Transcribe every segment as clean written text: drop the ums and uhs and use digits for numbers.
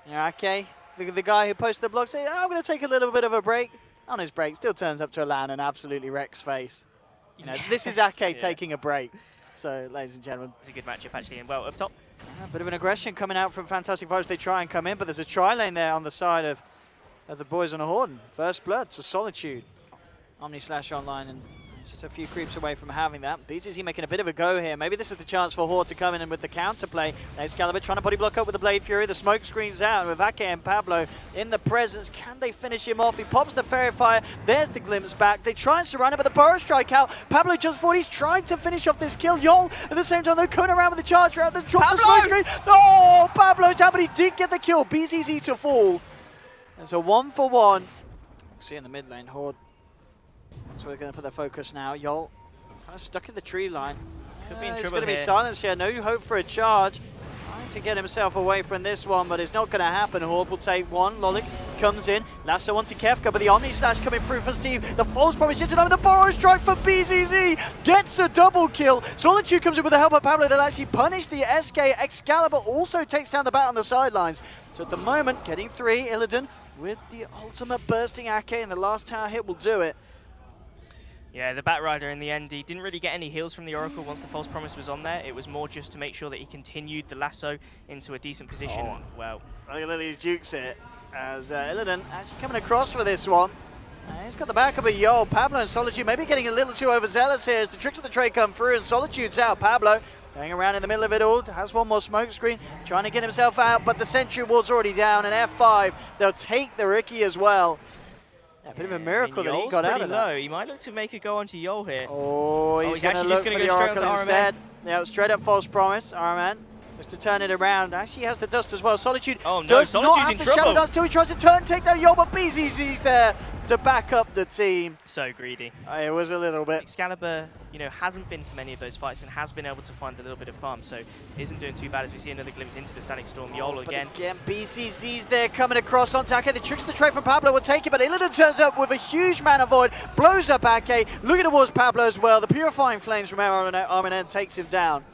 Yeah, okay. The guy who posted the blog said, I'm going to take a little bit of a break. On his break, still turns up to a LAN and absolutely wrecks face. You know, this is Ake taking a break. So, ladies and gentlemen. It's a good matchup, actually. And, well, up top. A bit of an aggression coming out from Fantastic Foes. They try and come in, but there's a tri-lane there on the side of the boys on a HORDE. First blood to Solitude. Omni/online and just a few creeps away from having that. BZZ making a bit of a go here. Maybe this is the chance for HORDE to come in and with the counterplay. Excalibur trying to body block up with the Blade Fury. The smoke screens out with Ake and Pablo in the presence. Can they finish him off? He pops the Fairy Fire. There's the glimpse back. They try and surround him, but the Burrow Strike out. Pablo jumps forward. He's trying to finish off this kill. Yol at the same time, they're coming around with the charge route. They drop the smoke screen. Oh, Pablo's down, but he did get the kill. BZZ to fall. It's a 1-for-1. See in the mid lane, HORDE. So we're going to put their focus now. Yol kind of stuck in the tree line. Could be in trouble. It's going to be silence here. No hope for a charge. Trying to get himself away from this one, but it's not going to happen. HORDE will take one. Lolik comes in. Lasso onto Kefka, but the Omni Slash coming through for Steve. The false promise into them. The Burrow Strike for BZZ. Gets a double kill. Solitude comes in with the help of Pablo. They'll actually punish the SK. Excalibur also takes down the bat on the sidelines. So at the moment, getting 3. Illidan with the ultimate bursting Ake, and the last tower hit will do it. Yeah, the Batrider in the end, he didn't really get any heals from the Oracle once the false promise was on there. It was more just to make sure that he continued the lasso into a decent position. Oh. Well, look at Lily's jukes it as Illidan actually coming across for this one. He's got the backup of Yol. Pablo and Solitude maybe getting a little too overzealous here as the tricks of the trade come through and Solitude's out. Pablo going around in the middle of it all, has one more smoke screen, trying to get himself out, but the Sentry Ward's already down, and F5, they'll take the Ricky as well. Yeah, a bit of a miracle that he got out of that. He might look to make a go onto Yol here. Oh, he's going to look for the Oracle instead. Yeah, straight up false promise. Araman was to turn it around. Actually has the dust as well. Solitude does not have the shadow dust till he tries to turn, take down Yol, but BZZ's there to back up the team. So greedy. It was a little bit. Excalibur, you know, hasn't been to many of those fights and has been able to find a little bit of farm, so isn't doing too bad as we see another glimpse into the Static Storm. Yol again. BZZ's there coming across on Ake. The tricks of the trade from Pablo will take it, but Illidan turns up with a huge mana void, blows up Ake, looking towards Pablo as well. The Purifying Flames from Armanen takes him down.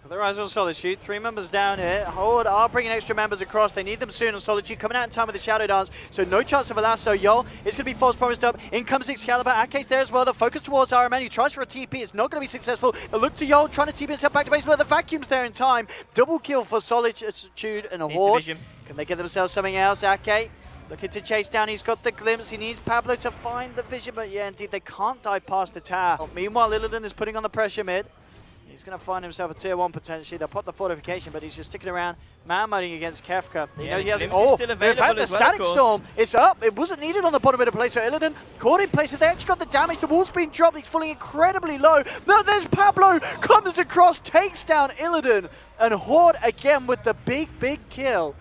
For the Rise on Solitude, 3 members down here. HORDE are bringing extra members across. They need them soon on Solitude. Coming out in time with the Shadow Dance, so no chance of a lasso. Yol is going to be false promised up. In comes Excalibur. Ake's there as well. The focus towards Araman. He tries for a TP. It's not going to be successful. A look to Yol, trying to TP himself back to base, but the vacuum's there in time. Double kill for Solitude and a HORDE. Can they get themselves something else? Ake looking to chase down. He's got the glimpse. He needs Pablo to find the vision, but yeah, indeed, they can't dive past the tower. Meanwhile, Illidan is putting on the pressure mid. He's going to find himself a tier 1 potentially. They'll pop the fortification, but he's just sticking around, man-mudding against Kefka. He knows he has it. Oh, in fact, the Static Storm is up. It wasn't needed on the bottom of the place, so Illidan caught in place. If they actually got the damage, the wall's been dropped. He's falling incredibly low. No, there's Pablo. Comes across, takes down Illidan. And HORDE again with the big kill.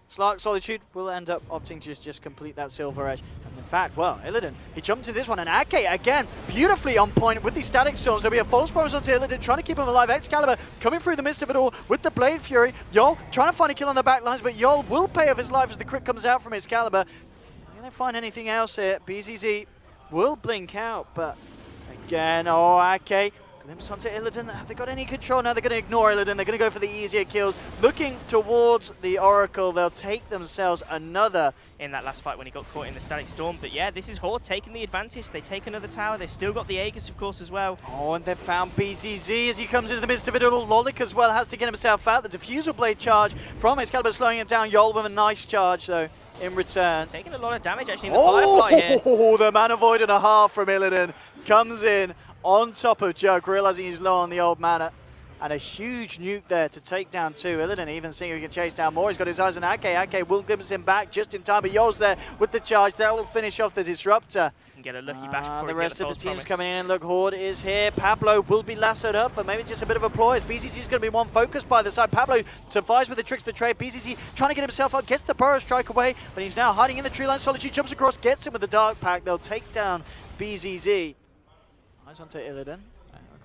Slark Solitude will end up opting to just complete that Silver Edge. And in fact, well, Illidan, he jumped to this one, and Ake, again, beautifully on point with these Static Storms. There'll be a false promise onto Illidan, trying to keep him alive. Excalibur coming through the midst of it all with the Blade Fury. Yol trying to find a kill on the back lines, but Yol will pay off his life as the crit comes out from Excalibur. Can they find anything else here? BZZ will blink out, but again, Ake. Glimpse onto Illidan. Have they got any control? Now they're going to ignore Illidan. They're going to go for the easier kills. Looking towards the Oracle. They'll take themselves another. In that last fight when he got caught in the Static Storm. But yeah, this is HORDE taking the advantage. They take another tower. They've still got the Aegis, of course, as well. Oh, and they've found BZZ as he comes into the midst of it all. Lolik as well has to get himself out. The Diffusal Blade charge from Excalibur slowing him down. Yol with a nice charge, though, in return. Taking a lot of damage, actually, in the Firefly here. Oh, the Mana Void and a half from Illidan comes in on top of Jug, realizing he's low on the old mana. And a huge nuke there to take down 2. Illidan even seeing if he can chase down more. He's got his eyes on Ake. Ake will glimpse him back just in time, but Yol's there with the charge. That will finish off the Disruptor. Can get a lucky bash before the rest of the team's promise. coming in. Look, HORDE is here. Pablo will be lassoed up, but maybe just a bit of a ploy. BZZ's going to be one focused by the side. Pablo survives with the tricks of the trade. BZZ trying to get himself out, gets the Burrow Strike away, but he's now hiding in the tree line. Solitude jumps across, gets him with the Dark Pack. They'll take down BZZ. Eyes onto Illidan.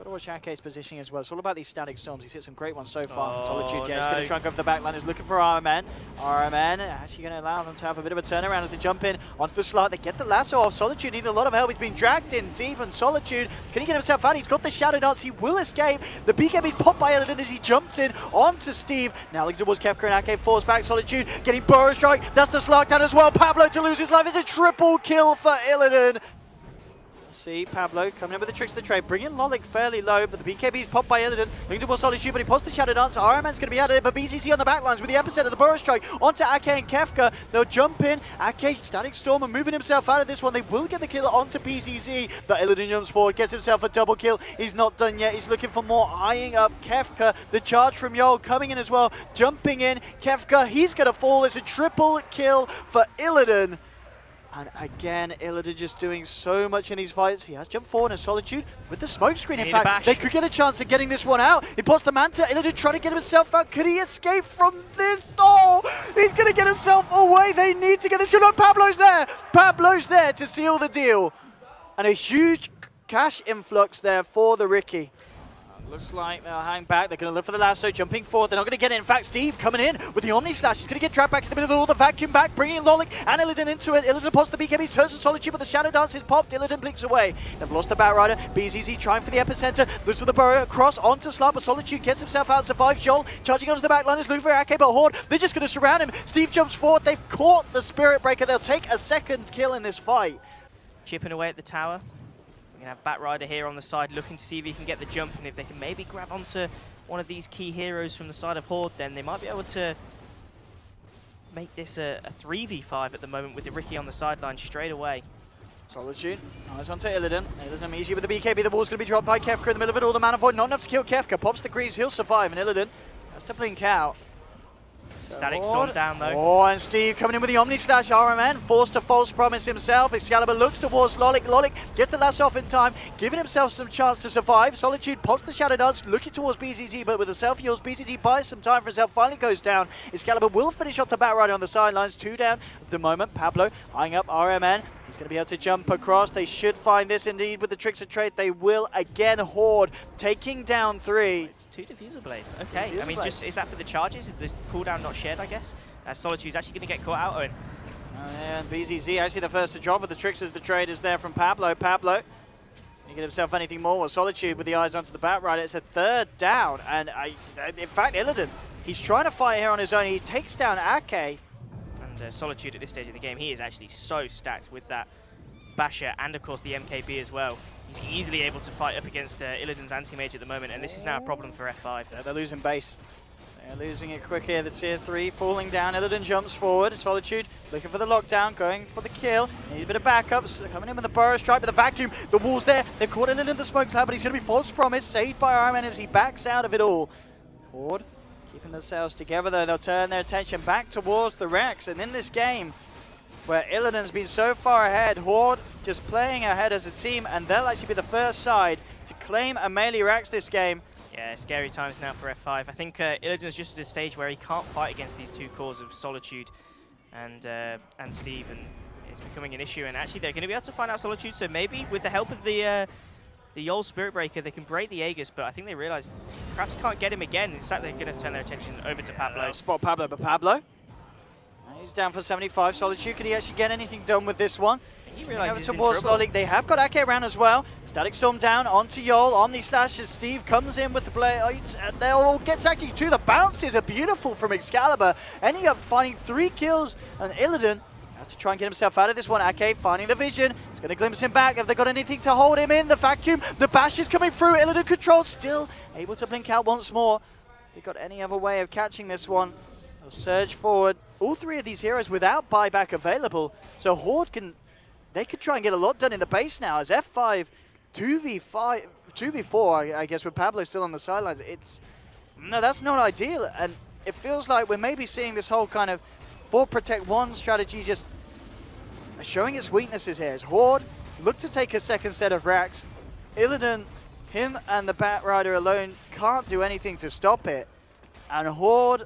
Got to watch Ake's positioning as well. It's all about these static storms. He's hit some great ones so far. Solitude, yeah, he's going to try and go for the backline. He's looking for RMN. RMN actually going to allow them to have a bit of a turnaround as they jump in onto the slot. They get the lasso off. Solitude needs a lot of help. He's been dragged in deep, and Solitude, can he get himself out? He's got the Shadow Dance. He will escape. The BKB popped by Illidan as he jumps in onto Steve. Now looks towards Kefka and Ake forced back. Solitude getting Burrow Strike. That's the Slark down as well. Pablo to lose his life. It's a triple kill for Illidan. See Pablo coming in with the tricks of the trade, bringing Lolik fairly low, but the BKB is popped by Illidan. Looking towards Solitude, but he pops the Shadow Dance. RMN's going to be out of it, but BCC on the backlines with the epicenter of the Burrow Strike onto Ake and Kefka. They'll jump in. Ake, Static Storm, and moving himself out of this one. They will get the kill onto PCC, but Illidan jumps forward, gets himself a double kill. He's not done yet. He's looking for more, eyeing up Kefka. The charge from Yol coming in as well, jumping in. Kefka, he's going to fall. It's a triple kill for Illidan. And again, Illidan just doing so much in these fights. He has jumped forward in Solitude with the smoke screen. In fact, they could get a chance of getting this one out. He pops the Manta. Illidan trying to get himself out. Could he escape from this? Oh, he's going to get himself away. They need to get this kill. No, Pablo's there. Pablo's there to seal the deal. And a huge cash influx there for the Ricky. Looks like they'll hang back. They're going to look for the lasso, jumping forward. They're not going to get it. In fact, Steve coming in with the Omni Slash. He's going to get trapped back to the middle of all the vacuum back, bringing Lolik and Illidan into it. Illidan pops the BKB, turns to Solitude, but the Shadow Dance is popped. Illidan blinks away. They've lost the Batrider. BZZ trying for the epicenter. Looks for the Burrow across onto Slap, but Solitude gets himself out, survives Joel. Charging onto the back line is looking for Ake, but HORDE, they're just going to surround him. Steve jumps forward. They've caught the Spirit Breaker. They'll take a second kill in this fight. Chipping away at the tower. We're going to have Batrider here on the side looking to see if he can get the jump, and if they can maybe grab onto one of these key heroes from the side of HORDE, then they might be able to make this a 3v5 at the moment with the Ricky on the sideline straight away. Solitude, eyes onto Illidan. Illidan easy with the BKB. The wall's going to be dropped by Kefka in the middle of it all. The Mana Void not enough to kill Kefka. Pops the Greaves, he'll survive, and Illidan has to blink out. Static Storm down though. Oh, and Steve coming in with the Omni Slash. RMN forced to false promise himself. Excalibur looks towards Lolik. Lolik gets the lasso off in time, giving himself some chance to survive. Solitude pops the Shadow Dance, looking towards BZZ, but with the self-heals, BZZ buys some time for himself, finally goes down. Excalibur will finish off the Batrider on the sidelines. 2 down at the moment. Pablo eyeing up RMN. He's going to be able to jump across. They should find this indeed with the tricks of trade. They will again. HORDE taking down 3. 2 diffusal blades. Okay. I mean, just is that for the charges? Is this cooldown not shared, I guess? Solitude's actually going to get caught out on. And BZZ actually the first to drop with the tricks of the trade is there from Pablo. Pablo, can he get himself anything more? Well, Solitude with the eyes onto the Batrider. It's a 3rd down. And in fact, Illidan, he's trying to fight here on his own. He takes down Ake. Solitude at this stage of the game, he is actually so stacked with that Basher and of course the MKB as well. He's easily able to fight up against Illidan's anti-mage at the moment, and this is now a problem for F5. Yeah, they're losing base. They're losing it quick here. The tier 3 falling down. Illidan jumps forward. Solitude looking for the lockdown, going for the kill. Need a bit of backups. Coming in with the Burrow Strike, but the vacuum. The wall's there. They've caught Illidan in the smoke cloud, but he's going to be false promise. Saved by RMN as he backs out of it all. HORDE keeping themselves together though. They'll turn their attention back towards the Rex, and in this game where Illidan's been so far ahead, HORDE just playing ahead as a team, and they'll actually be the first side to claim a melee Rex this game. Yeah, scary times now for F5. I think Illidan's just at a stage where he can't fight against these 2 cores of Solitude and Steve, and it's becoming an issue, and actually they're going to be able to find out Solitude, so maybe with the help of the Yol Spirit Breaker, they can break the Aegis, but I think they realize perhaps can't get him again. Instead, they're going to turn their attention over to Pablo. Spot Pablo, but Pablo, he's down for 75. Solitude, can he actually get anything done with this one? He realizes he's in towards trouble. Lolik. They have got Ake around as well. Static Storm down onto Yol. Omni Slash as Steve comes in with the blades, and they all gets actually 2. The bounces are beautiful from Excalibur, ending up finding 3 kills, and Illidan has to try and get himself out of this one. Ake finding the vision. He's going to glimpse him back. Have they got anything to hold him in? The vacuum. The bash is coming through. Illidan controlled. Still able to blink out once more. If they've got any other way of catching this one, they'll surge forward. All 3 of these heroes without buyback available. So HORDE they could try and get a lot done in the base now as F5 2v4, I guess, with Pablo still on the sidelines. No, that's not ideal. And it feels like we're maybe seeing this whole kind of 4 protect 1 strategy just showing its weaknesses here. As HORDE look to take a second set of racks. Illidan, him and the Batrider alone can't do anything to stop it. And HORDE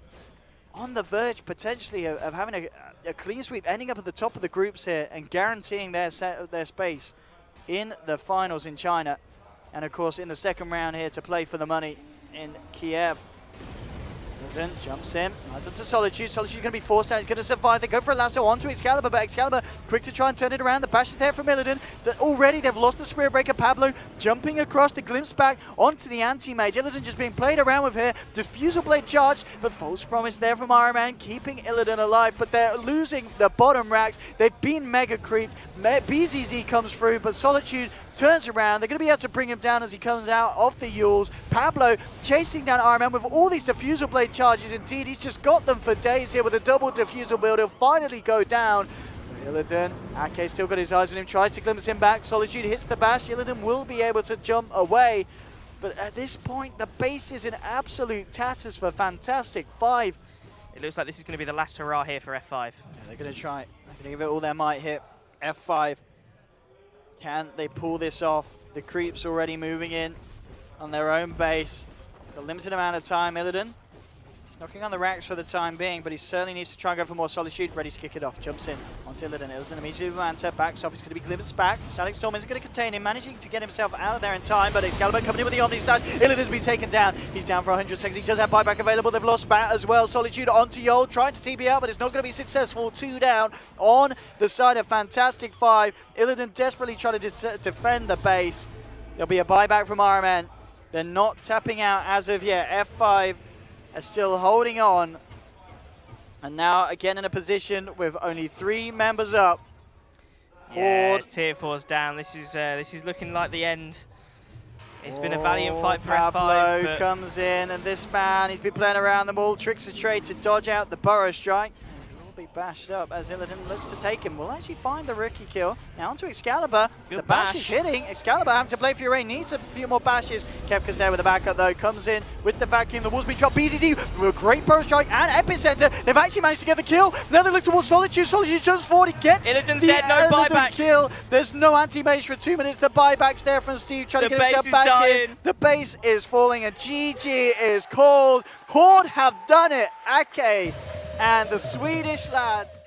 on the verge potentially of having a clean sweep, ending up at the top of the groups here and guaranteeing their space in the finals in China. And of course, in the second round here to play for the money in Kiev. Illidan jumps in, runs into Solitude. Solitude's going to be forced out. He's going to survive. They go for a lasso onto Excalibur, but Excalibur quick to try and turn it around. The bash is there from Illidan. Already they've lost the Spirit Breaker. Pablo jumping across the glimpse back onto the anti-mage. Illidan just being played around with here. Diffusal Blade charged, but false promise there from Iron Man, keeping Illidan alive. But they're losing the bottom racks. They've been mega creeped. BZZ comes through, but Solitude turns around. They're going to be able to bring him down as he comes out of the Yules. Pablo chasing down Iron Man with all these Diffusal Blade charges. Indeed, he's just got them for days here with a double Diffusal build. He'll finally go down. Illidan, Ake still got his eyes on him, tries to glimpse him back. Solitude hits the bash. Illidan will be able to jump away. But at this point, the base is in absolute tatters for Fantastic Five. It looks like this is going to be the last hurrah here for F5. Yeah, they're going to try it. They're going to give it all their might here. F5. Can they pull this off? The creeps already moving in on their own base. Got a limited amount of time. Illidan just knocking on the racks for the time being, but he certainly needs to try and go for more Solitude. Ready to kick it off. Jumps in onto Illidan. Illidan immediately with Manta. Backs off. He's going to be glimpsed back. Static Storm isn't going to contain him. Managing to get himself out of there in time, but Excalibur coming in with the Omni Slash. Illidan's been taken down. He's down for 100 seconds. He does have buyback available. They've lost Bat as well. Solitude onto Yol. Trying to TB out, but it's not going to be successful. 2 down on the side of Fantastic Five. Illidan desperately trying to defend the base. There'll be a buyback from Iron Man. They're not tapping out as of yet. F5 are still holding on. And now again in a position with only 3 members up. Yeah, Horde. Tier 4's down. This is looking like the end. It's been a valiant fight for Pablo F5. But comes in, and this man, he's been playing around them all. Tricks a trade to dodge out the Burrow Strike. Be bashed up as Illidan looks to take him. We'll actually find the rookie kill. Now onto Excalibur. Good the bash bash. is hitting. Excalibur having to play for your rain. Needs a few more bashes. Kefka's there with the backup though. Comes in with the vacuum. The wall's been dropped. BZZ with a great Burrow Strike and Epicenter. They've actually managed to get the kill. Now they look towards Solitude. Solitude jumps forward. He gets Illidan's the dead. No Illidan buyback. kill. There's no anti-mage for 2 minutes. The buyback's there from Steve trying to The get himself base is back dying. in. The base is falling and GG is called. Horde have done it. Ake and the Swedish lads